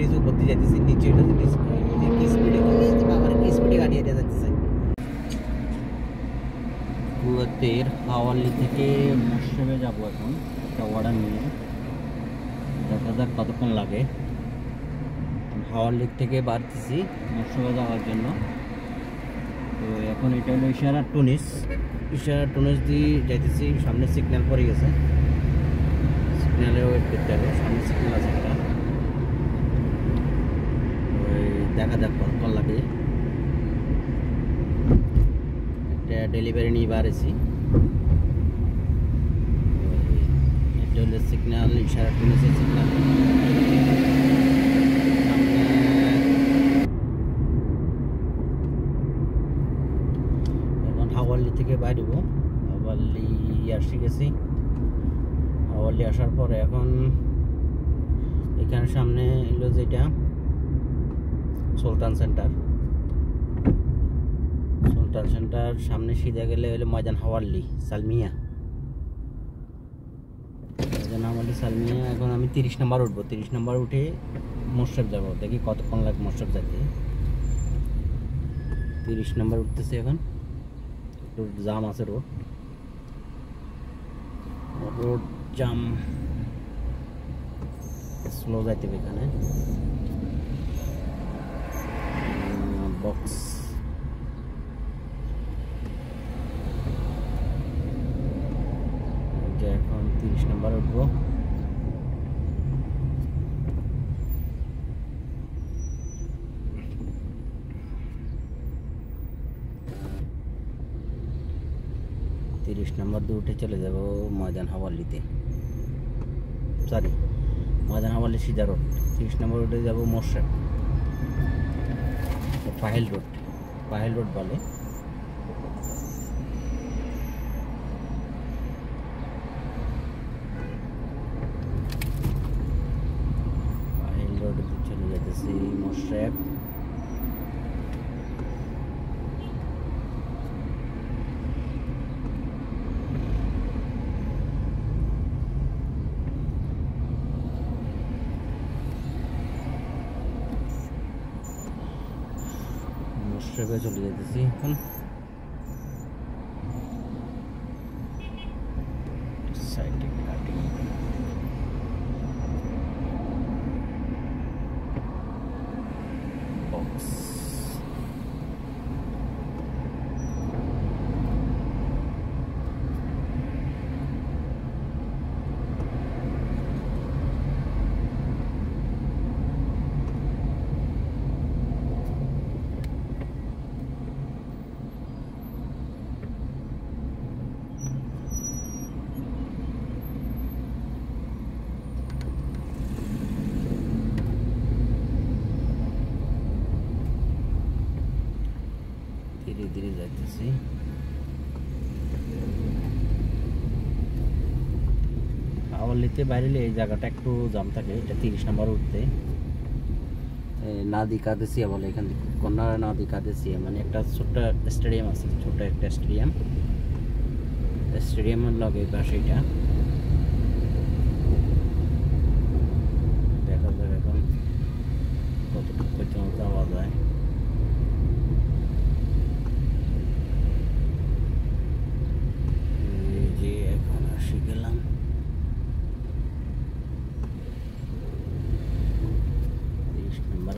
Bridge উপর দিয়ে যাইতেছি, নিচে এটা কি স্পিডে বাবার কি স্পিডে গাড়ি এটা যাচ্ছে। কুয়াতের হাওয়ালি থেকে মশরফে যাবো এখন একটা অর্ডার নিয়ে, দেখা যাক কতক্ষণ লাগে। হাওয়ালি থেকে বাড়তেছি মশরফে যাওয়ার জন্য। তো এখন এটা হলো ইশারা টুনিস দিয়ে যাইতেছি। সামনে সিগন্যাল পড়ে গেছে, সিগন্যালে ওয়েট করতে হবে, সামনে সিগন্যাল আছে একটা। ওই দেখা যাক কতক্ষণ লাগে। একটা ডেলিভারি নিয়ে বাড়েছি, এটা হলো সিগন্যাল, ইশারা টুনিসের সিগন্যাল। হাওয়ালি থেকে বাইরেব, হাওয়ালি আসে গেছি। হাওয়ালি আসার পরে এখন এখানে সামনে এলো যেটা সুলতান সেন্টার সামনে সিধা গেলে হলো ময়দান হাওয়ালি সালমিয়া। এখন আমি 30 নম্বর উঠবো, 30 নম্বর উঠে মশরফ যাবো। দেখি কতক্ষণ লাগে মশরফ যেতে। 30 নম্বর উঠতেছে, এখন জাম আছে, রোড জাম, স্লো যাইতে হবে এখানে। বক্স এখন 30 নম্বর উঠবো। নম্বর দিয়ে উঠে চলে যাব ময়দান হাওয়ালিতে, ময়দান হাওয়ালি সিধা রোড। 30 নম্বর উঠে যাব মশরফ, পাহেল রোড বলে। পাহেল রোডে চলে যেতেছি মশরফ। মশরফে চলে যেতেছি এখন। সাইডে কাটিং বক্স, ধীরে ধীরে যাইতেছি। হাওয়ালিতে বাইরে এই জায়গাটা একটু জাম থাকে, এটা 30 নম্বর উঠতে। নাদি কাদেসিয়া বলে, এখান থেকে কন্যার নাদি কাদেসিয়া, মানে একটা ছোট্ট স্টেডিয়াম আছে, ছোট একটা স্টেডিয়ামের লগে পাশে এটা। দেখা যাক এখন কতটুকু পর্যন্ত যাওয়া যায়। এখন আসি গেলাম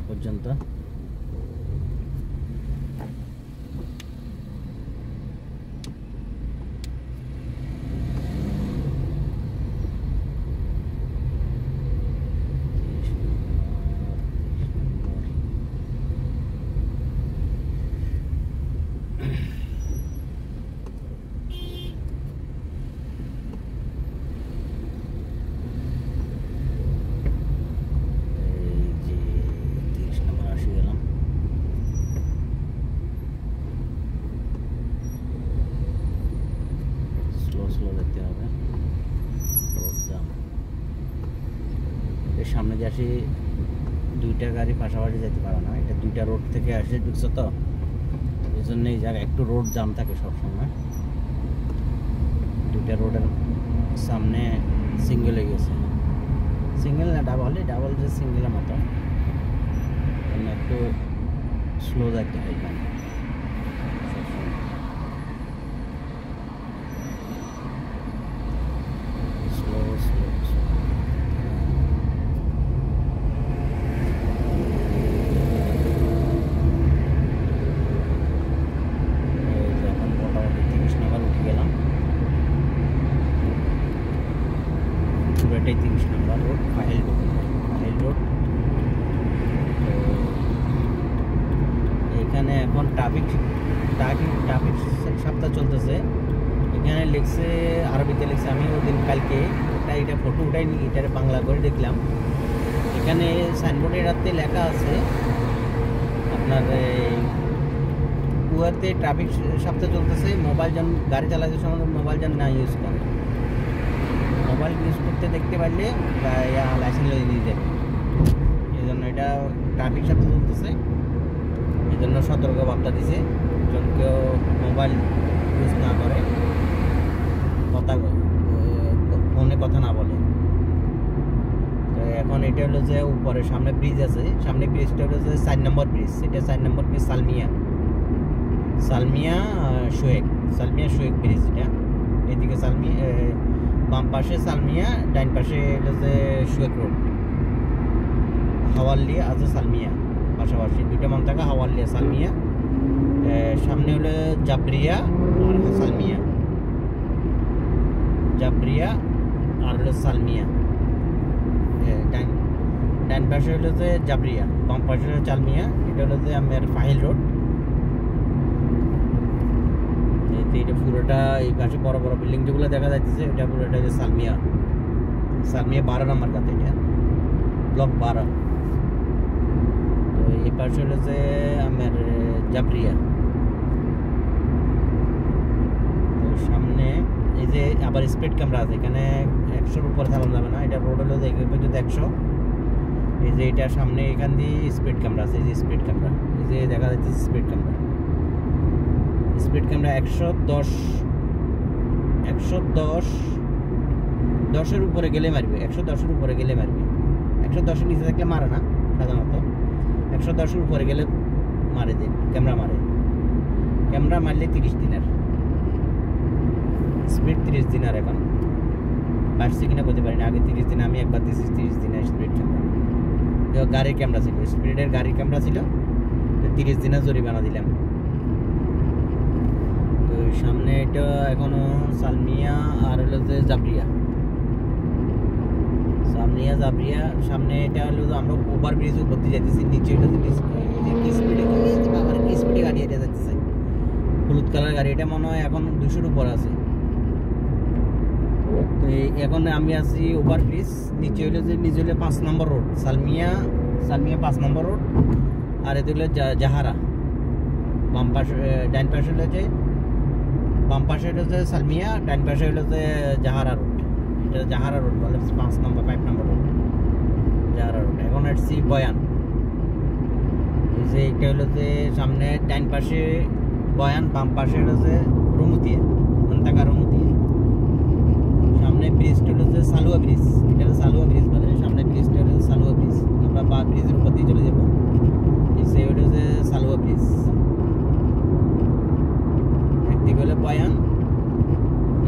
পর্যন্ত। সামনে যে আসি দুইটা গাড়ি পাশাপাশি যেতে পারে না, এটা দুইটা রোড থেকে আসে ঢুকছে, তো এই জন্য এই জায়গায় একটু রোড জাম থাকে সবসময়। দুইটা রোডের সামনে সিঙ্গেল হয়ে গেছে, সিঙ্গেল না ডাবল, যে সিঙ্গেলের মতো। স্লো যাইতে হয় এখানে। স্লো স্লো এখন মোটামুটি 30 নাম্বার উঠে গেলাম। পুরোটাই 30 নাম্বার রোড, ফাহিল রোড। তো এখানে এখন ট্রাফিক সপ্তাহ চলতেছে। এখানে লিখছে, আরবিতে লিখছে, আমি ওই দিন কালকে এটা ফটো উঠাইনি, এটা বাংলা করে দেখলাম। এখানে সাইনবোর্ডে রাতে লেখা আছে আপনার কুয়াতে ট্রাফিক সপ্তাহ চলতেছে, মোবাইল যেন গাড়ি চালাতে সময় মোবাইল যেন না ইউজ করে। মোবাইল ইউজ করতে দেখতে পারলে লাইসেন্স লইয়ে দিয়ে দেবে। এই জন্য এটা ট্রাফিক সপ্তাহ চলতেছে, এই জন্য সতর্ক বার্তা দিছে, যেন কেউ মোবাইল ইউজ না করে, ফোনে কথা না বলে। তো এখন এটা হলো যে উপরে সামনে ব্রিজ আছে, সামনে ব্রিজটা হলো যে 4 নম্বর ব্রিজ। এটা 4 নম্বর ব্রিজ সালমিয়া শোয়েক ব্রিজ। এটা এদিকে বাম পাশে সালমিয়া, ডাইন পাশে হলো যে শোয়েক রোড। হাওয়াল্লিয়া আছে সালমিয়া, পাশাপাশি দুইটা মান থাকা, হাওয়াল্লিয়া সালমিয়া। সামনে হলো জাবরিয়া আর সালমিয়া, আর হলো সালমিয়া। ডাইন পাশে হলো যে জাবরিয়া, বাম পাশে হলো সালমিয়া। এটা হলো যে আমার ফাহিল রোড। এটা পুরোটা এই পাশে বড় বড় বিল্ডিং যেগুলো দেখা যাচ্ছে, এটা পুরোটা যে সালমিয়া 12 নম্বর গাতে, এটা ব্লক 12। তো এই পাশে হলো যে আমার জাবরিয়া। তো সামনে এই যে আবার স্পিড ক্যামেরা আছে, এখানে 100-র উপরে চালানো যাবে না। এটা রোড হলো যে পর্যন্ত 100। এই যে এটা সামনে এখান দিয়ে স্পিড ক্যামেরা আছে, এই যে স্পিড ক্যামেরা, এই যে দেখা যাচ্ছে স্পিড ক্যামেরা 110-এর উপরে গেলে মারবে। 110-এর উপরে গেলে মারবে। 110-এর নিচে থাকলে মারে না সাধারণত। 110-এর উপরে গেলে মারে দিন, ক্যামেরা মারলে 30 দিনের স্পিড, 30 দিনের। এখন বাড়ছে কিনা বলতে পারি না, আগে 30 দিন আমি একবার দিয়েছি 30 দিনের স্পিড ক্যামেরা। গাড়ির ক্যামেরা ছিল, স্পিডের গাড়ির ক্যামেরা ছিল, 30 দিনের জরিমানা দিলাম। তো সামনে এটা এখনো সালমিয়া আর হলো যে জাবরিয়া। সামনে এটা হলো আমরা ওভার ব্রিজ উপর দিয়ে যাইতেছি, নিচে এটা কি স্পিডে গাড়ি এটা যাচ্ছে, হলুদ কালার গাড়ি। এটা মনে হয় এখন 200-র উপর আছে। তো এখন আমি আছি ওভার ব্রিজ, নিচে হলো 5 নম্বর রোড, সালমিয়া 5 নম্বর রোড। আর এতে হলো জাহারা। বাম পাশে ডাইন পাশে হলো যে সালমিয়া, ডাইন পাশে হলো যে জাহারা রোড। এটা জাহারা রোড বলে, 5 নম্বর রোড জাহারা রোড। এখন আসছি বয়ান। এই যে এটা হলো যে সামনে ডাইন পাশে বয়ান, বাম পাশে হলো যে রুমুতিয়া, সামনে ব্রিজটা হলো যে সালুয়া ব্রিজ। এটা হলো সালুয়া ব্রিজ বলে, সামনে ব্রিজটা হলো সালুয়া ব্রিজ। আমরা ব্রিজের উপর দিয়ে চলে যাবো। এই হলো যে সালুয়া ব্রিজ। একদিকে হলো বয়ান,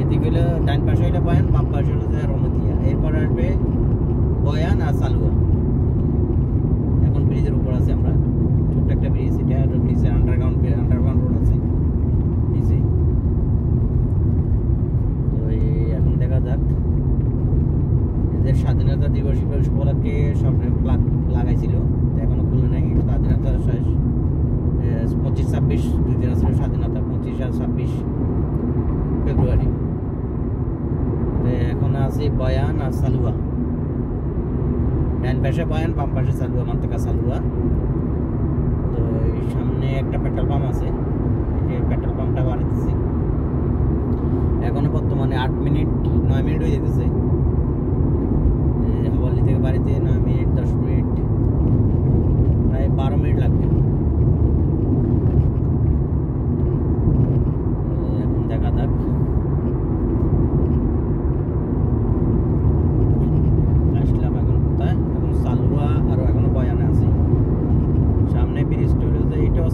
এদিকে হলো ডাইন পাশে হলো বয়ান, বাম পাশে হলো যে রমতিয়া। এরপর আসবে বয়ান আর সালুয়া। এখন ব্রিজের উপর আছে আমরা, ছোট্ট একটা ব্রিজ। এটা ব্রিজের আন্ডারগ্রাউন্ড রোড আছে নিচে। তো এখন দেখা যাক, এদের স্বাধীনতা দিবস উপলক্ষে সব লাগাইছিল, এখনো খুলে নাই। স্বাধীনতা শেষ, 25-26 2 দিন আছে স্বাধীনতা, 25 আর 26 ফেব্রুয়ারি। এখন আছে বয়ান আর সালুয়া। ডাইন পাশে বয়ান, বাম পাশে সালুয়া, মান্তাকা সালুয়া। তো এই সামনে একটা পেট্রোল পাম্প আছে, এই যে পেট্রোল পাম্পটা বাড়িতেছি। এখনো বর্তমানে 9 মিনিট হয়ে যেতেছে। হাওয়ালি থেকে বাড়িতে 9 মিনিট 10 মিনিট, প্রায় 12 মিনিট লাগবে। এখন দেখা যাক। আসলাম এখন কোথায়? এখন সালুয়া আর এখনো বয়ানে আছি। সামনে ব্রিজটা হলো যে এটাও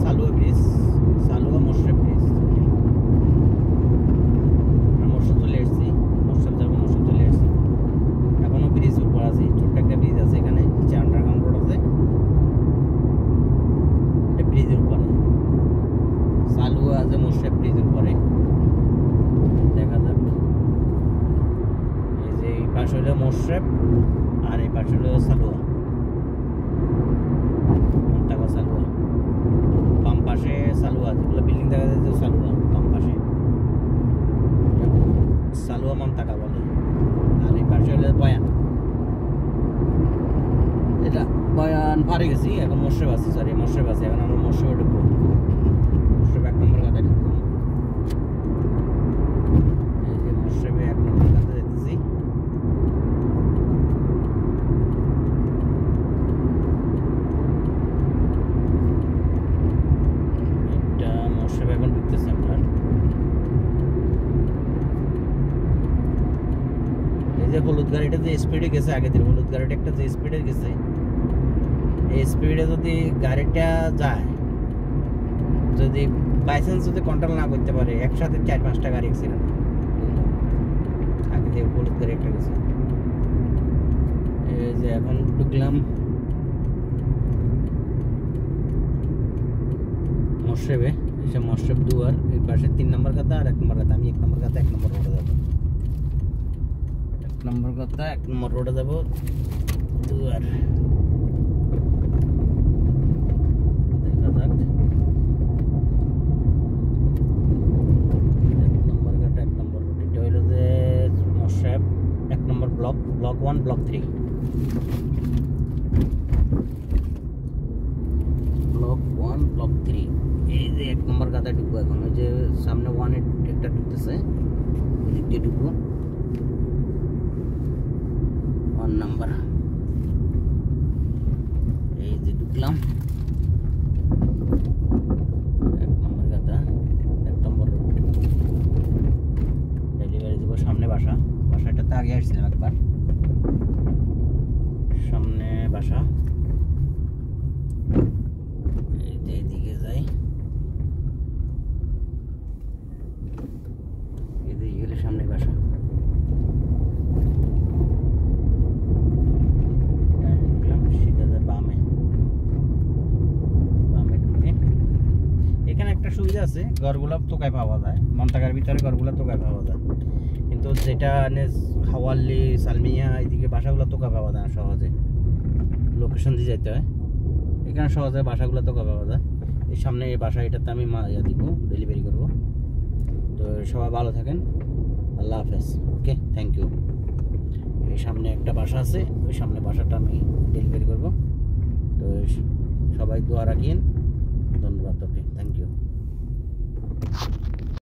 গেছি, এখন মোশরেফ আছি, সরি মোশরেফ আছি, এখন আমরা মোশরেফে ঢুকবো। মোশরেফ 1 নম্বর গাদায় ঢুকবো। এই যে মোশরেফে 1 নম্বর গাদায় যেতেছি। এটা মোশরেফে এখন ঢুকতেছি আমরা। এই যে হলুদ গাড়িটা যে স্পিডে গেছে, আগে দিন হলুদ গাড়িটা একটা যে স্পিডে গেছে, এই স্পিডে যদি গাড়িটা যায়, যদি বাইচান্স যদি কন্ট্রোল না করতে পারে, একসাথে 4-5টা গাড়ি অ্যাক্সিডেন্ট আগে যে হলুদ গাড়ি একটা গেছে। এই যে এখন ঢুকলাম মোশরেফে, এসে মোশরেফ দুয়ার, এই পাশে 3 নম্বর গাদা আর 1 নম্বর গাদা। আমি 1 নম্বর গাদা 1 নম্বর রোডে যাবো, 1 নম্বর গাদা 1 নম্বর রোডে যাবো দুয়ার। Block 1 block 3 block 1 block 3। এই যে 1 নম্বর গাদায় ঢুকবো এখন। ওই যে সামনে 1 একটা ঢুকতেছে, ওই দিক দিয়ে ঢুকবো। 1 নম্বর, এই যে ঢুকলাম 1 নম্বর গাদা 1 নম্বর রোড। ডেলিভারি দিব সামনে বাসা, বাসাটাতে আগে আসছিলাম একবার, সামনে বাসা। এইদিকে যাই, এদিকে গেলে সামনে বাসা। সিধা যায় বামে, বামে ঢুকে এখানে একটা সুবিধা আছে, ঘরগুলো তোকায় পাওয়া যায়, মন্তাকার ভিতরে ঘরগুলো তোকায় পাওয়া যায়, কিন্তু যেটা হাওয়াল্লি সালমিয়া এদিকে বাসাগুলো তোকা পাওয়া যায় না সহজে, লোকেশন দিয়ে যেতে হয়। এখানে সহজে বাসাগুলো তোকা পাওয়া যায়। এই সামনে এই বাসা, এটাতে আমি দিব, ডেলিভারি করব। তো সবাই ভালো থাকেন, আল্লাহ হাফেজ, ওকে, থ্যাংক ইউ। এই সামনে একটা বাসা আছে, ওই সামনে বাসাটা আমি ডেলিভারি করব। তো সবাই দোয়া রাখিয়েন, ধন্যবাদ, ওকে, থ্যাংক ইউ।